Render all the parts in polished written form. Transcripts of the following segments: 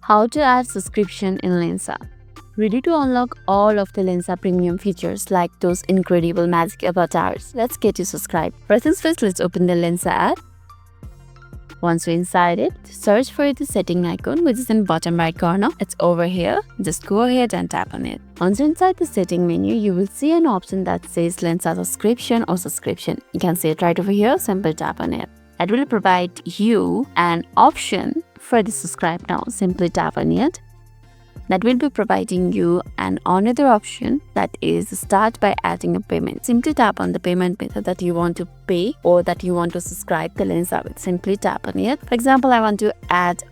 How to add subscription in Lensa. Ready to unlock all of the Lensa premium features like those incredible magic avatars? Let's get you subscribed. First things first, let's open the Lensa app. Once you're inside it, search for the setting icon which is in bottom right corner. It's over here. Just go ahead and tap on it. Once you're inside the setting menu, you will see an option that says Lensa subscription or subscription. You can see it right over here. Simple tap on it. It will provide you an option for the subscribe now. Simply tap on it. That will be providing you another option, that is start by adding a payment. Simply tap on the payment method that you want to pay or that you want to subscribe the Lensa with. Simply tap on it. For example, I want to add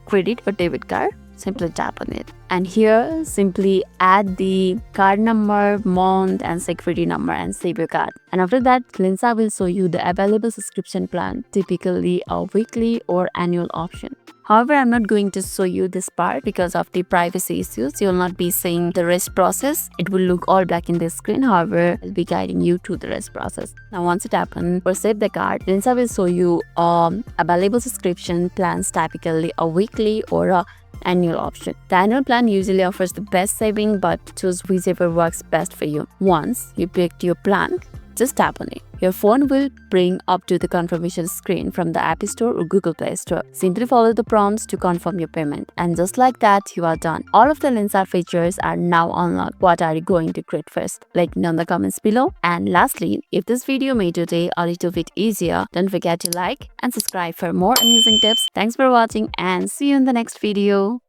credit or debit card. Simply tap on it. And here, simply add the card number, month and security number and save your card. And after that, Lensa will show you the available subscription plan, typically a weekly or annual option. However, I'm not going to show you this part because of the privacy issues. You'll not be seeing the rest process. It will look all black in the screen. However, I'll be guiding you to the rest process. Now, once you tap on or save the card, Lensa will show you available subscription plans, typically a weekly or a annual option. The annual plan usually offers the best saving, but choose whichever works best for you. Once you picked your plan, just tap on it. Your phone will bring up to the confirmation screen from the App Store or Google Play Store. Simply follow the prompts to confirm your payment. And just like that, you are done. All of the Lensa features are now unlocked. What are you going to create first? Let me know in the comments below. And lastly, if this video made your day a little bit easier, don't forget to like and subscribe for more amusing tips. Thanks for watching and see you in the next video.